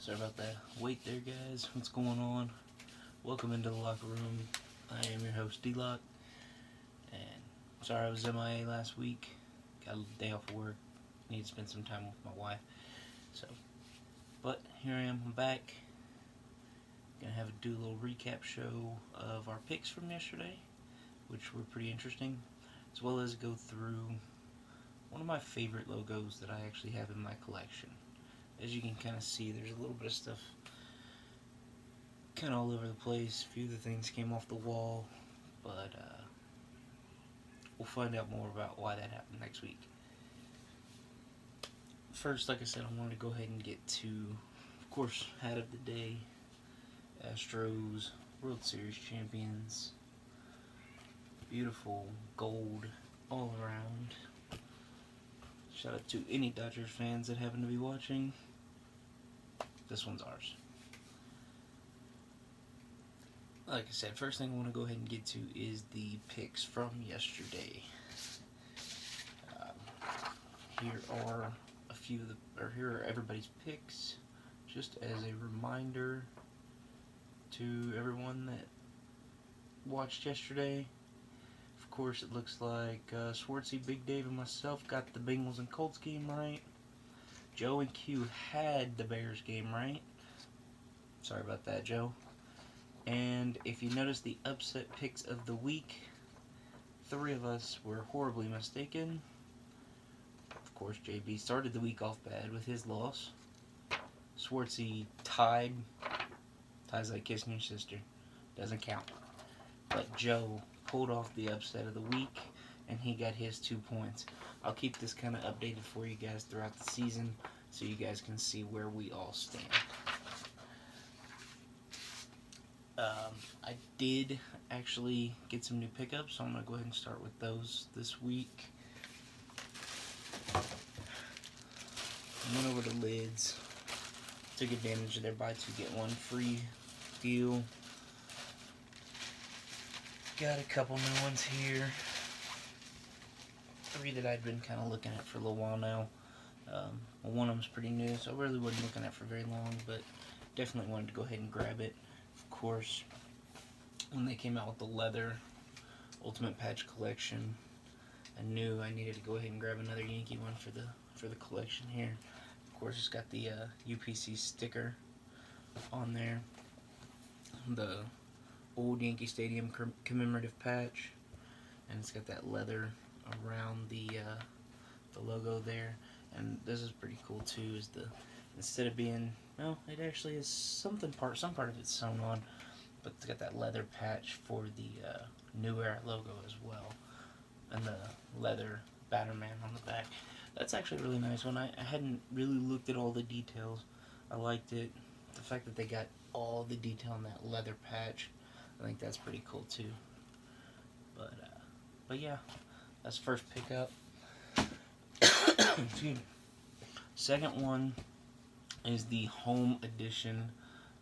Sorry about that. Wait there, guys. What's going on? Welcome into the locker room. I am your host, D-Lock. And sorry I was MIA last week. Got a day off of work. Need to spend some time with my wife. But here I am. I'm back. Gonna do a little recap show of our picks from yesterday, which were pretty interesting, as well as go through one of my favorite logos that I actually have in my collection. As you can kind of see, there's a little bit of stuff kind of all over the place. A few of the things came off the wall, but we'll find out more about why that happened next week. First, like I said, I wanted to go ahead and get to, of course, hat of the day, Astros, World Series champions, beautiful gold all around. Shout out to any Dodgers fans that happen to be watching. This one's ours. Like I said, first thing I want to go ahead and get to is the picks from yesterday. Here are here are everybody's picks, just as a reminder to everyone that watched yesterday. Of course, it looks like Swartzy, Big Dave, and myself got the Bengals and Colts game right. Joe and Q had the Bears game right. Sorry about that, Joe. And if you notice the upset picks of the week, 3 of us were horribly mistaken. Of course, JB started the week off bad with his loss. Swartzy ties like kissing your sister. Doesn't count. But Joe pulled off the upset of the week, and he got his 2 points. I'll keep this kind of updated for you guys throughout the season, so you guys can see where we all stand. I did actually get some new pickups, so I'm going to go ahead and start with those this week. I went over to Lids, took advantage of their buy 2 get 1 free deal. Got a couple new ones here. 3 that I've been kind of looking at for a little while now. One of them's pretty new, so I really wasn't looking at for very long, but definitely wanted to go ahead and grab it. Of course, when they came out with the leather Ultimate Patch collection, I knew I needed to go ahead and grab another Yankee one for the collection here. Of course, it's got the UPC sticker on there, the old Yankee Stadium commemorative patch, and it's got that leather around the logo there. And this is pretty cool too. Is instead of being, well, it actually is some part of it's sewn on, but it's got that leather patch for the New Era logo as well, and the leather Batterman on the back. That's actually a really nice one. I hadn't really looked at all the details. I liked it. The fact that they got all the detail in that leather patch, I think that's pretty cool too. But yeah, that's the first pickup. Excuse me. Second one is the home edition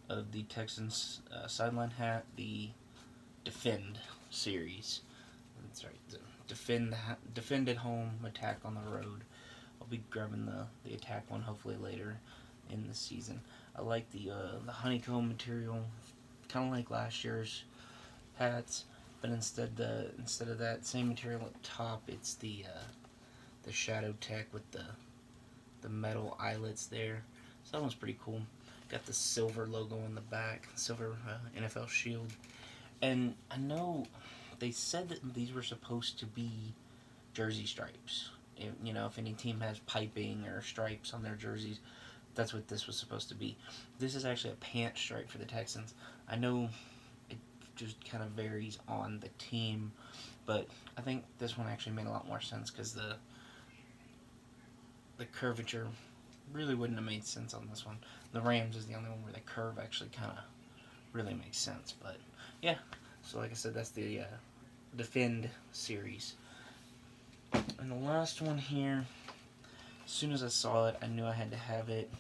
of the Texans sideline hat, the Defend series. That's right, the Defend at home, Attack on the road. I'll be grabbing the Attack one hopefully later in the season. I like the honeycomb material, kind of like last year's hats, but instead of that same material at top, it's the Shadow Tech with the metal eyelets there. So that one's pretty cool. Got the silver logo on the back, silver NFL shield. And I know they said that these were supposed to be jersey stripes. If any team has piping or stripes on their jerseys, that's what this was supposed to be. This is actually a pant stripe for the Texans. I know it just kind of varies on the team, but I think this one actually made a lot more sense because the curvature really wouldn't have made sense on this one. The Rams is the only one where the curve actually kind of really makes sense. But yeah, so like I said, that's the Defend series. And the last one here, as soon as I saw it, I knew I had to have it.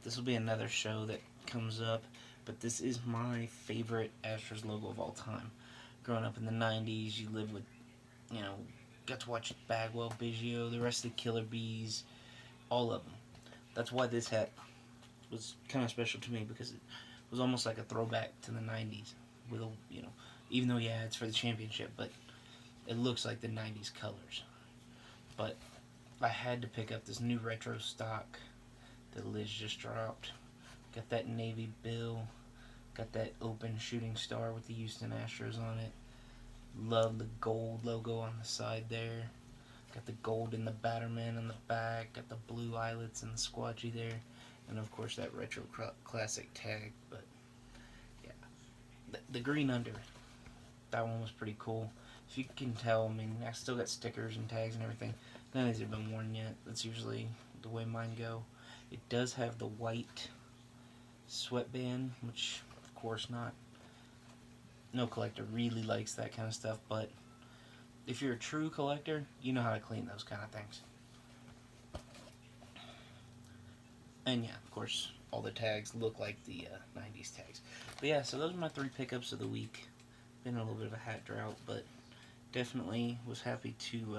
This will be another show that comes up, but this is my favorite Astros logo of all time. Growing up in the 90s, you lived with, got to watch Bagwell, Biggio, the rest of the Killer Bees, all of them. That's why this hat was kind of special to me because it was almost like a throwback to the '90s. With a, even though it's for the championship, but it looks like the '90s colors. But I had to pick up this new retro stock that Liz just dropped. Got that navy bill. Got that open shooting star with the Houston Astros on it. Love the gold logo on the side there. Got the gold in the Batterman on the back. Got the blue eyelets and the squatchy there. And of course that retro classic tag. But yeah, the green under. That one was pretty cool. If you can tell, I mean, I still got stickers and tags and everything. None of these have been worn yet. That's usually the way mine go. It does have the white sweatband, which of course no collector really likes that kind of stuff, but if you're a true collector, you know how to clean those kind of things. And yeah, of course, all the tags look like the 90s tags. But yeah, so those are my 3 pickups of the week. Been a little bit of a hat drought, but definitely was happy to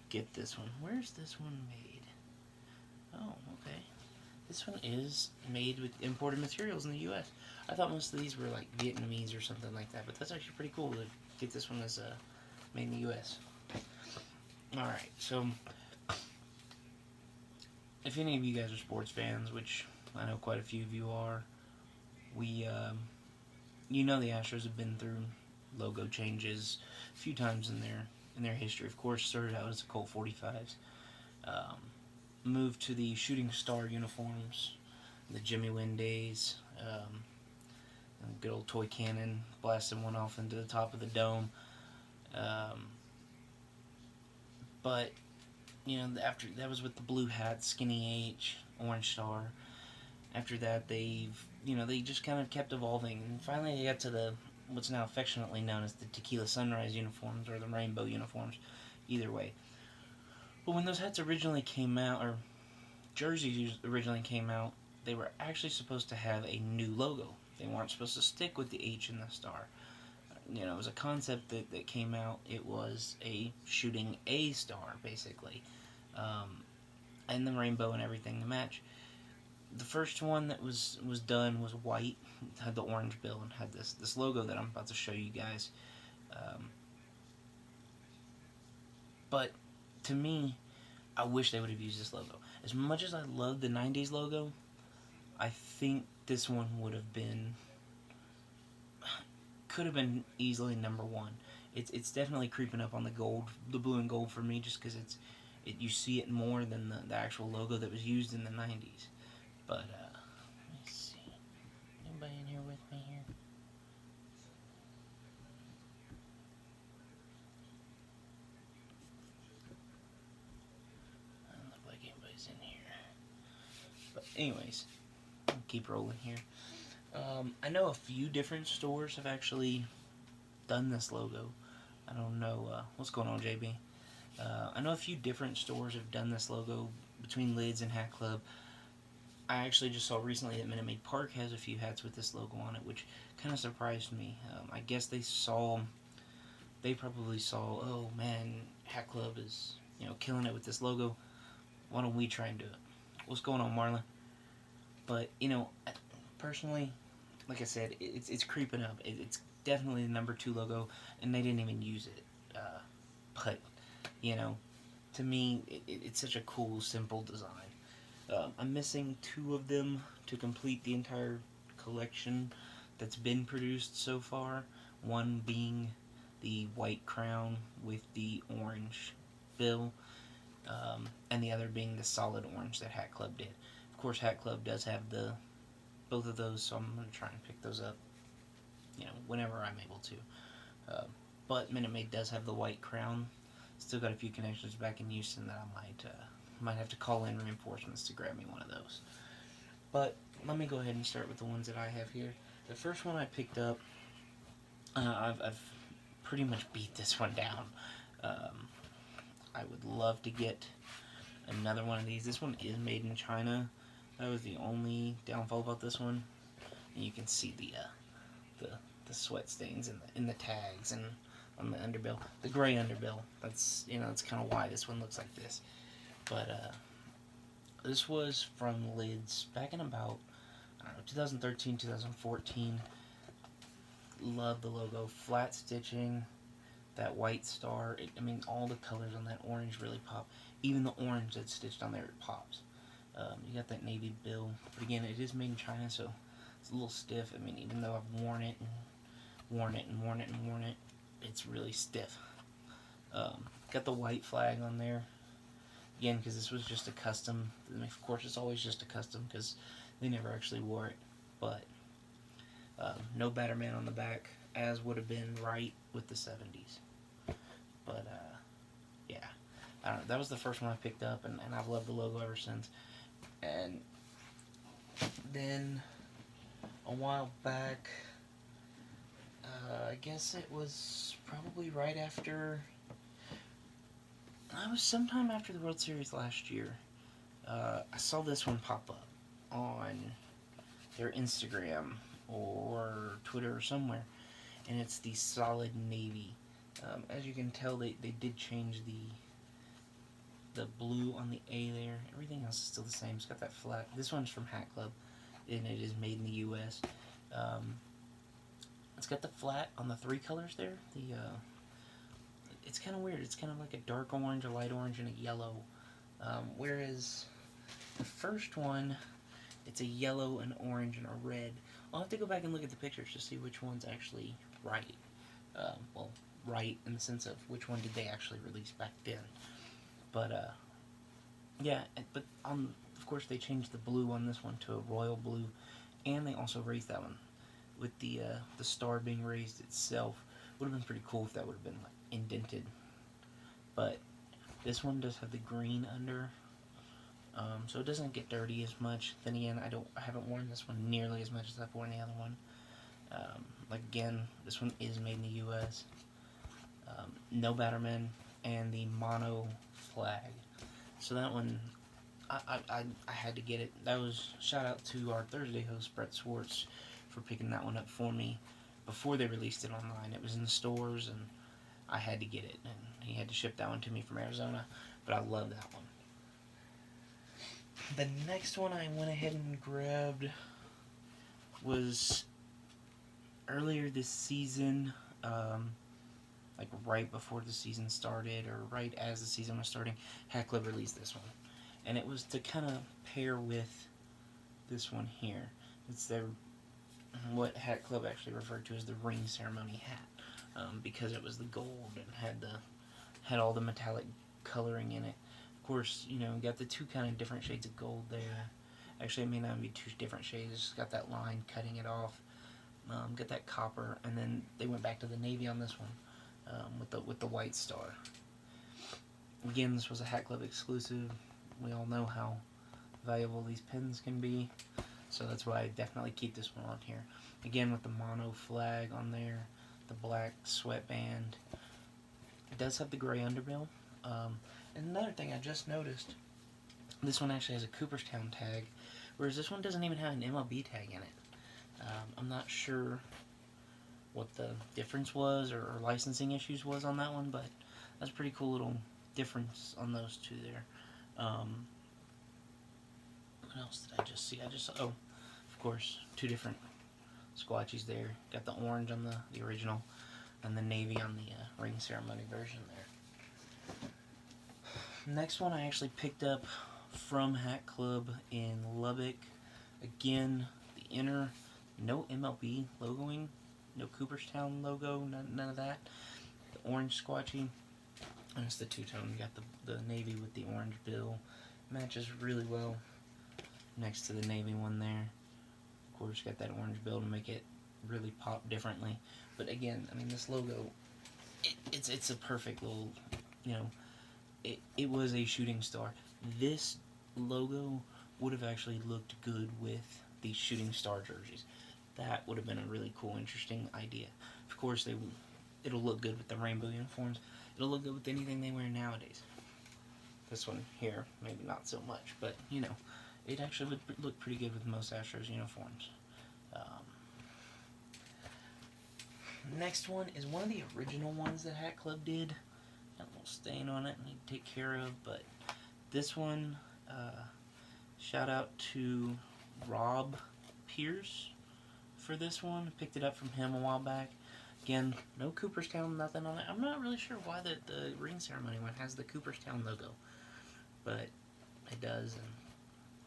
get this one. Where's this one made? Oh, okay. This one is made with imported materials in the U.S. I thought most of these were like Vietnamese or something like that, but that's actually pretty cool to get this one as made in the U.S. Alright, so if any of you guys are sports fans, which I know quite a few of you are, you know the Astros have been through logo changes a few times in their history. Of course, started out as the Colt 45s. Moved to the shooting star uniforms, the Jimmy Wynn days, good old toy cannon, blasting one off into the top of the dome. But after that was with the blue hat, skinny H, orange star. After that, they just kind of kept evolving, and finally they got to the what's now affectionately known as the Tequila Sunrise uniforms or the Rainbow uniforms. Either way. But when those hats originally came out, or jerseys originally came out, they were actually supposed to have a new logo. They weren't supposed to stick with the H and the star. It was a concept that came out. It was a shooting A star, basically. And the rainbow and everything to match. The first one that was done was white. It had the orange bill and had this logo that I'm about to show you guys. But to me, I wish they would have used this logo. As much as I love the 90s logo, I think this one could have been easily number 1. It's definitely creeping up on the blue and gold for me, just because you see it more than the actual logo that was used in the 90s. But let me see. Anybody in here with me here? Doesn't look like anybody's in here. But anyways, I'll keep rolling here. I know a few different stores have actually done this logo. I don't know what's going on, JB. I know a few different stores have done this logo between Lids and Hat Club. I actually just saw recently that Minute Maid Park has a few hats with this logo on it, which kind of surprised me. I guess they probably saw, oh man, Hat Club is killing it with this logo. Why don't we try and do it? What's going on, Marlon? But personally, like I said, it's creeping up. It's definitely the number 2 logo, and they didn't even use it. But to me, it's such a cool, simple design. I'm missing 2 of them to complete the entire collection that's been produced so far. One being the white crown with the orange bill, and the other being the solid orange that Hat Club did. Of course, Hat Club does have both of those, so I'm going to try and pick those up, whenever I'm able to. But Minute Maid does have the white crown. Still got a few connections back in Houston that I might have to call in reinforcements to grab me one of those. But let me go ahead and start with the ones that I have here. The first one I picked up, I've pretty much beat this one down. I would love to get another one of these. This one is made in China. That was the only downfall about this one. And you can see the sweat stains in the tags and on the underbill, the gray underbill. That's that's kind of why this one looks like this. But This was from Lids back in about, I don't know, 2013, 2014. Love the logo. Flat stitching, that white star. I mean, all the colors on that orange really pop. Even the orange that's stitched on there, it pops. You got that navy bill. But again, it is made in China, so it's a little stiff. I mean, even though I've worn it and worn it and worn it and worn it, it's really stiff. Got the white flag on there. Again, because this was just a custom. Of course, it's always just a custom because they never actually wore it. But no Batterman on the back, as would have been right with the 70s. But yeah, I don't know. That was the first one I picked up, and I've loved the logo ever since. And then a while back, I guess it was probably right after. I was sometime after the World Series last year. I saw this one pop up on their Instagram or Twitter or somewhere, and it's the solid navy. As you can tell, they did change the blue on the A there. Everything else is still the same. It's got that flat. This one's from Hat Club, and it is made in the U.S. It's got the flat on the three colors there. It's kind of weird. It's kind of like a dark orange, a light orange, and a yellow. Whereas the first one, it's a yellow, an orange, and a red. I'll have to go back and look at the pictures to see which one's actually right. Well, right in the sense of which one did they actually release back then. But yeah, but of course they changed the blue on this one to a royal blue, and they also raised that one with the star being raised itself. Would have been pretty cool if that would have been like indented. But this one does have the green under, so it doesn't get dirty as much. Then again, I haven't worn this one nearly as much as I've worn the other one. Like again, this one is made in the U.S. No Batterman and the mono flag. So that one, I had to get it. That was shout out to our Thursday host Brett Swartz for picking that one up for me before they released it online. It was in the stores and I had to get it, and he had to ship that one to me from Arizona. But I love that one. The next one I went ahead and grabbed was earlier this season, like right before the season started, or right as the season was starting. Hat Club released this one, and it was to kind of pair with this one here. It's their what Hat Club actually referred to as the ring ceremony hat, because it was the gold and had all the metallic coloring in it. Of course, you know, got the two kind of different shades of gold there. Actually, it may not be two different shades. It's got that line cutting it off. Got that copper, and then they went back to the navy on this one, with the white star. Again, this was a Hat Club exclusive. We all know how valuable these pins can be, so that's why I definitely keep this one on here. Again, with the mono flag on there, the black sweatband. It does have the gray underbill. And another thing I just noticed, this one actually has a Cooperstown tag, whereas this one doesn't even have an MLB tag in it. I'm not sure what the difference was or licensing issues was on that one, but that's a pretty cool little difference on those two there. What else did I just see? Oh, of course, two different squatchies there. Got the orange on the original and the navy on the ring ceremony version there. Next one I actually picked up from Hat Club in Lubbock. Again, the inner, no MLB logoing, no Cooperstown logo, none of that. The orange squatchy, and it's the two-tone. You got the navy with the orange bill. Matches really well next to the navy one there. Of course, got that orange bill to make it really pop differently. But again, I mean, this logo, it's a perfect little, you know, it was a shooting star. This logo would have actually looked good with the shooting star jerseys. That would have been a really cool, interesting idea. Of course, it'll look good with the rainbow uniforms. It'll look good with anything they wear nowadays. This one here, maybe not so much, but, you know, it actually would look pretty good with most Astros uniforms. Next one is one of the original ones that Hat Club did. Got a little stain on it I need to take care of, but this one, Shout out to Rob Pierce for this one. Picked it up from him a while back. Again, no Cooperstown, nothing on it. I'm not really sure why the ring ceremony one has the Cooperstown logo, but it does, and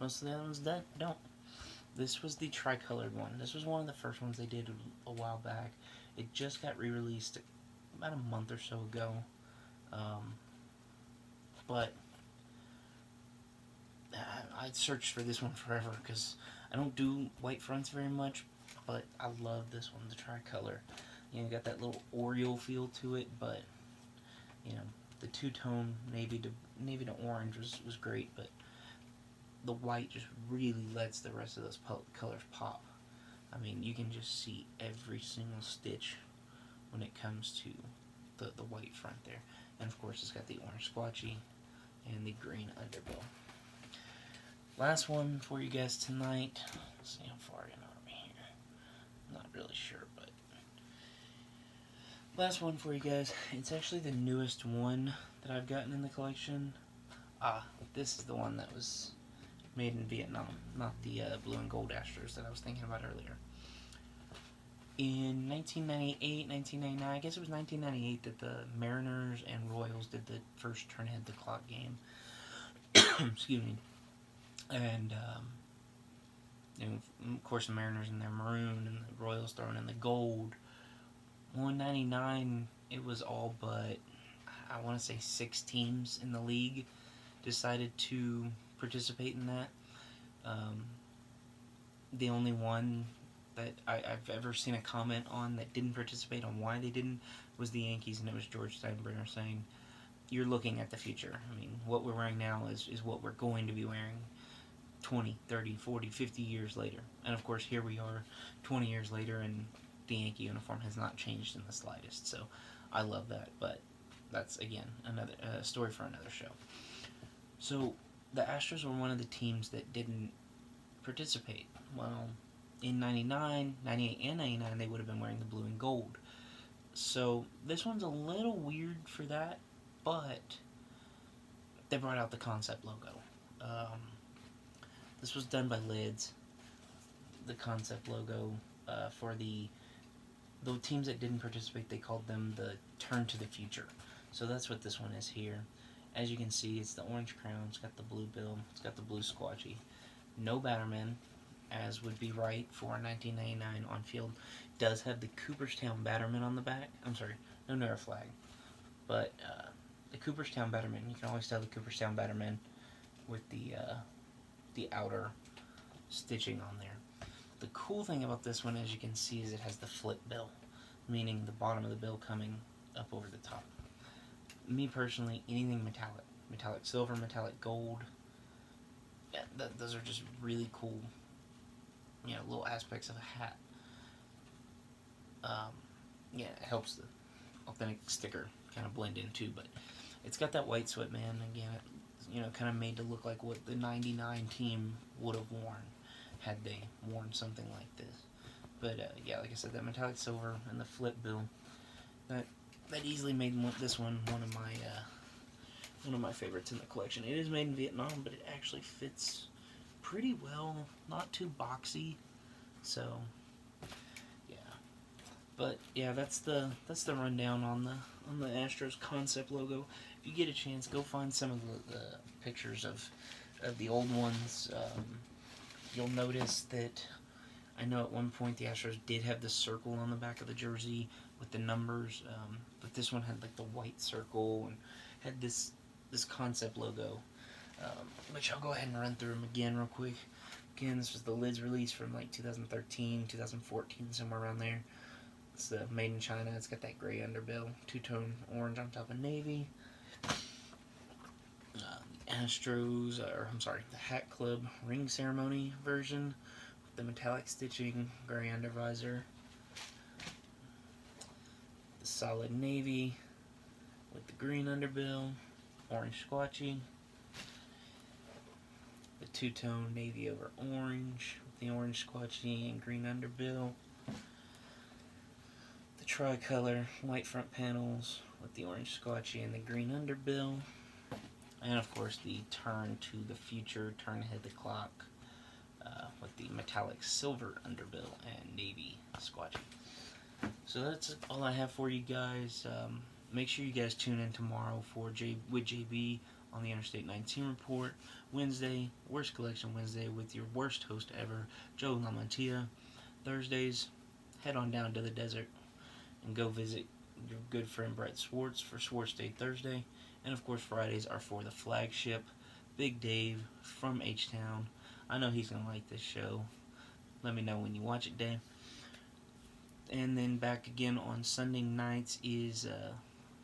most of the other ones don't. This was the TriColored one. This was one of the first ones they did a while back. It just got re-released about a month or so ago, but I searched for this one forever because I don't do white fronts very much, but I love this one, the TriColor. You know, got that little Oriole feel to it, but you know, the two-tone navy to orange was great, but the white just really lets the rest of those colors pop. I mean, you can just see every single stitch when it comes to the white front there. And of course, it's got the orange squatchy and the green underbill. Last one for you guys tonight. Let's see how far in are we here. I'm not really sure, but last one for you guys. It's actually the newest one that I've gotten in the collection. This is the one that was made in Vietnam, not the blue and gold Astros that I was thinking about earlier. In 1998, 1999, I guess it was 1998 that the Mariners and Royals did the first turn ahead the clock game. Excuse me. And, of course, the Mariners in their maroon and the Royals throwing in the gold. 199, it was all but, I want to say 6 teams in the league decided to participate in that. The only one that I've ever seen a comment on that didn't participate on why they didn't was the Yankees, and it was George Steinbrenner saying, you're looking at the future. I mean, what we're wearing now is what we're going to be wearing 20, 30, 40, 50 years later. And of course, here we are 20 years later, and the Yankee uniform has not changed in the slightest. So I love that, but that's, again, another story for another show. So the Astros were one of the teams that didn't participate. Well, in 99, 98, and 99, they would have been wearing the blue and gold. So this one's a little weird for that, but they brought out the concept logo. This was done by Lids. The concept logo for the teams that didn't participate, they called them the Turn to the Future. So that's what this one is here. As you can see, it's the orange crown, it's got the blue bill, it's got the blue squatchy. No Batterman, as would be right for 1999 on field. Does have the Cooperstown Batterman on the back. I'm sorry, no Nera flag. But the Cooperstown Batterman, you can always tell the Cooperstown Batterman with the outer stitching on there. The cool thing about this one, as you can see, is it has the flip bill, meaning the bottom of the bill coming up over the top. Me personally, anything metallic silver, metallic gold, yeah, those are just really cool, little aspects of a hat. Yeah, it helps the authentic sticker kind of blend in too, but it's got that white sweat, man. Again, kind of made to look like what the 99 team would have worn had they worn something like this. But yeah, like I said, that metallic silver and the flip bill, that easily made this one one of my favorites in the collection. It is made in Vietnam, but it actually fits pretty well, not too boxy. So yeah, but yeah, that's the rundown on the Astros concept logo. If you get a chance, go find some of the pictures of the old ones. You'll notice that I know at one point the Astros did have the circle on the back of the jersey with the numbers, but this one had like the white circle and had this concept logo, which I'll go ahead and run through them again real quick. Again, this was the Lids release from like 2013, 2014, somewhere around there. It's the made in China. It's got that gray underbill, two-tone orange on top of navy. The Astros, the Hat Club ring ceremony version with the metallic stitching, gray undervisor. The solid navy with the green underbill, orange squatchy. The two-tone navy over orange with the orange squatchy and green underbill. The TriColor white front panels with the orange squatchy and the green underbill. And of course the Turn to the Future, Turn Ahead the Clock, with the metallic silver underbill and navy squatchy. So that's all I have for you guys. Make sure you guys tune in tomorrow for with JB on the Interstate 19 Report. Wednesday, Worst Collection Wednesday with your worst host ever, Joe Lamantia. Thursdays, head on down to the desert and go visit your good friend Brett Swartz for Swartz Day Thursday. And of course Fridays are for the flagship, Big Dave from H-Town. I know he's going to like this show. Let me know when you watch it, Dave. And then back again on Sunday nights is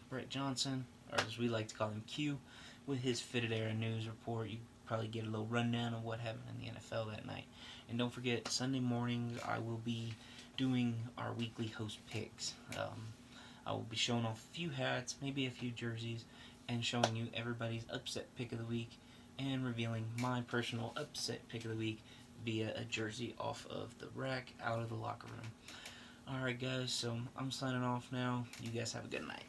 Brett Johnson, or as we like to call him, Q, with his Fitted Era News Report. You probably get a little rundown of what happened in the NFL that night. And don't forget, Sunday mornings I will be doing our weekly host picks. I will be showing off a few hats, maybe a few jerseys, and showing you everybody's upset pick of the week, and revealing my personal upset pick of the week via a jersey off of the rack out of the locker room. Alright guys, so I'm signing off now. You guys have a good night.